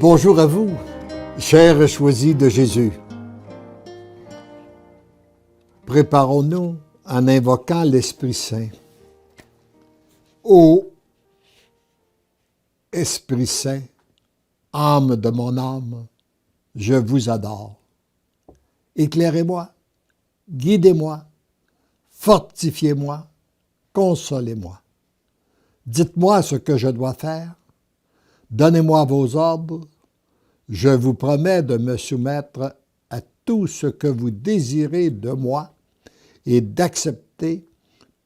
Bonjour à vous, chers choisis de Jésus. Préparons-nous en invoquant l'Esprit Saint. Ô Esprit Saint, âme de mon âme, je vous adore. Éclairez-moi, guidez-moi, fortifiez-moi, consolez-moi. Dites-moi ce que je dois faire. Donnez-moi vos ordres. Je vous promets de me soumettre à tout ce que vous désirez de moi et d'accepter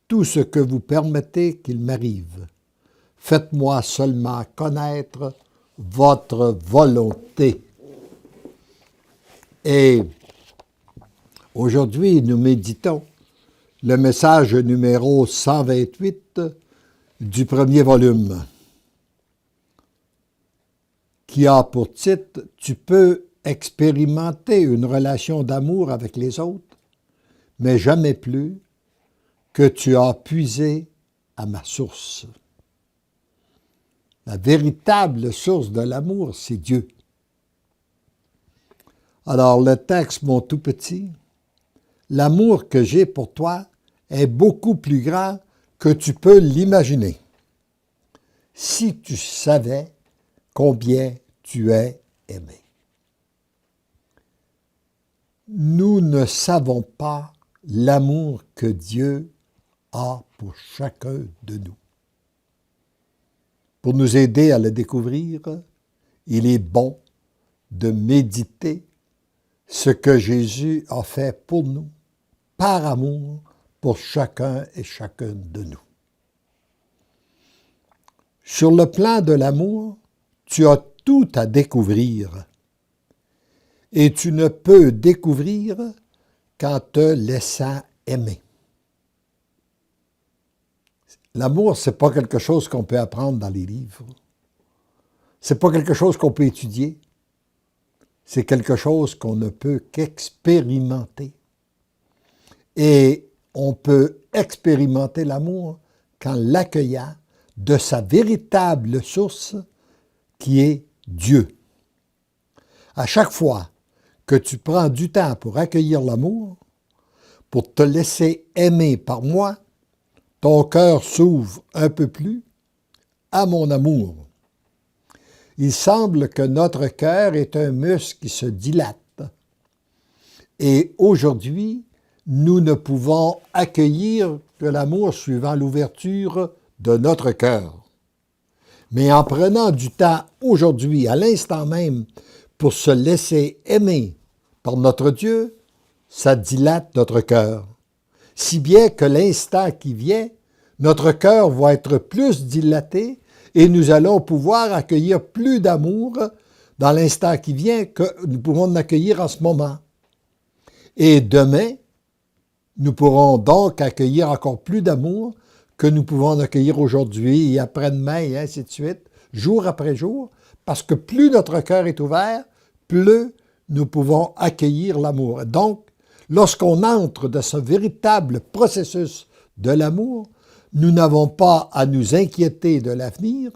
tout ce que vous permettez qu'il m'arrive. Faites-moi seulement connaître votre volonté. Et aujourd'hui, nous méditons le message numéro 128 du premier volume, qui a pour titre « Tu peux expérimenter une relation d'amour avec les autres, mais jamais plus que tu as puisé à ma source. » La véritable source de l'amour, c'est Dieu. Alors le texte, mon tout petit, « L'amour que j'ai pour toi est beaucoup plus grand que tu peux l'imaginer. Si tu savais combien tu es aimé. » Nous ne savons pas l'amour que Dieu a pour chacun de nous. Pour nous aider à le découvrir, il est bon de méditer ce que Jésus a fait pour nous, par amour pour chacun et chacune de nous. Sur le plan de l'amour, tu as tout à découvrir et tu ne peux découvrir qu'en te laissant aimer. L'amour, ce n'est pas quelque chose qu'on peut apprendre dans les livres. Ce n'est pas quelque chose qu'on peut étudier. C'est quelque chose qu'on ne peut qu'expérimenter. Et on peut expérimenter l'amour qu'en l'accueillant de sa véritable source, qui est Dieu. À chaque fois que tu prends du temps pour accueillir l'amour, pour te laisser aimer par moi, ton cœur s'ouvre un peu plus à mon amour. Il semble que notre cœur est un muscle qui se dilate. Et aujourd'hui, nous ne pouvons accueillir que l'amour suivant l'ouverture de notre cœur. Mais en prenant du temps aujourd'hui, à l'instant même, pour se laisser aimer par notre Dieu, ça dilate notre cœur. Si bien que l'instant qui vient, notre cœur va être plus dilaté et nous allons pouvoir accueillir plus d'amour dans l'instant qui vient que nous pouvons en accueillir en ce moment. Et demain, nous pourrons donc accueillir encore plus d'amour que nous pouvons en accueillir aujourd'hui et après-demain et ainsi de suite, jour après jour, parce que plus notre cœur est ouvert, plus nous pouvons accueillir l'amour. Donc, lorsqu'on entre dans ce véritable processus de l'amour, nous n'avons pas à nous inquiéter de l'avenir,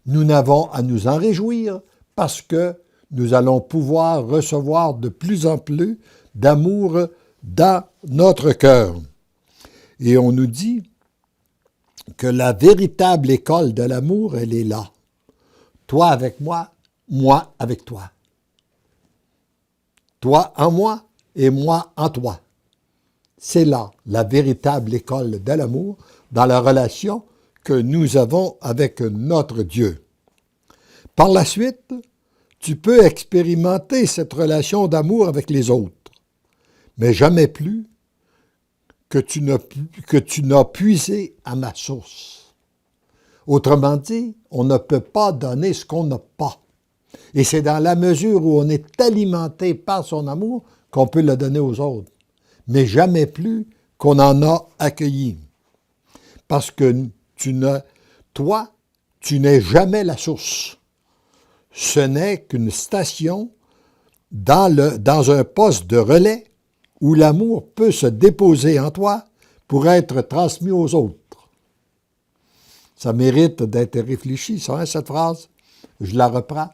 nous n'avons à nous en réjouir parce que nous allons pouvoir recevoir de plus en plus d'amour dans notre cœur. Et on nous dit que la véritable école de l'amour, elle est là. Toi avec moi avec toi. Toi en moi et moi en toi. C'est là la véritable école de l'amour dans la relation que nous avons avec notre Dieu. Par la suite, tu peux expérimenter cette relation d'amour avec les autres, mais jamais plus que tu n'as puisé à ma source. Autrement dit, on ne peut pas donner ce qu'on n'a pas. Et c'est dans la mesure où on est alimenté par son amour qu'on peut le donner aux autres, mais jamais plus qu'on en a accueilli. Parce que toi, tu n'es jamais la source. Ce n'est qu'une station dans un poste de relais où l'amour peut se déposer en toi pour être transmis aux autres. Ça mérite d'être réfléchi, ça, hein, cette phrase. Je la reprends.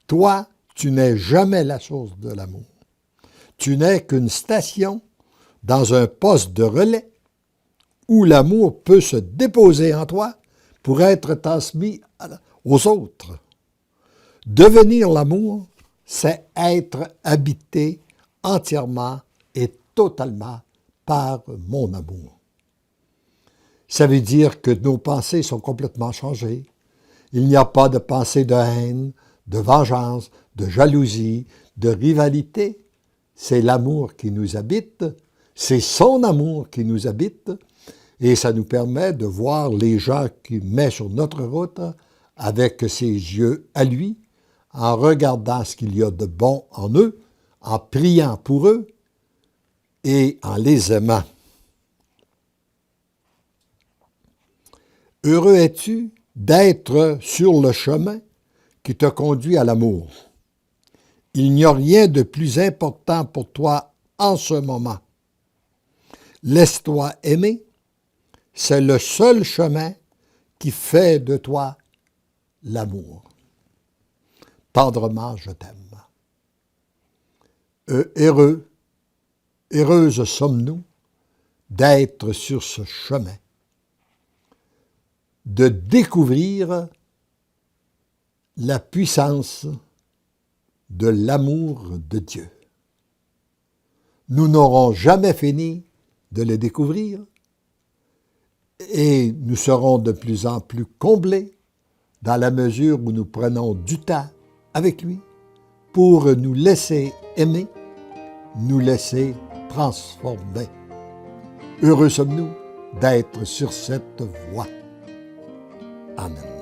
Toi, tu n'es jamais la source de l'amour. Tu n'es qu'une station dans un poste de relais où l'amour peut se déposer en toi pour être transmis aux autres. Devenir l'amour, c'est être habité entièrement et totalement par mon amour. Ça veut dire que nos pensées sont complètement changées. Il n'y a pas de pensée de haine, de vengeance, de jalousie, de rivalité. C'est l'amour qui nous habite, c'est son amour qui nous habite, et ça nous permet de voir les gens qu'il met sur notre route avec ses yeux à lui, en regardant ce qu'il y a de bon en eux, en priant pour eux et en les aimant. Heureux es-tu d'être sur le chemin qui te conduit à l'amour. Il n'y a rien de plus important pour toi en ce moment. Laisse-toi aimer, c'est le seul chemin qui fait de toi l'amour. Tendrement, je t'aime. Heureuses sommes-nous d'être sur ce chemin, de découvrir la puissance de l'amour de Dieu. Nous n'aurons jamais fini de le découvrir et nous serons de plus en plus comblés dans la mesure où nous prenons du temps avec lui pour nous laisser aimer, nous laisser transformer. Heureux sommes-nous d'être sur cette voie. Amen.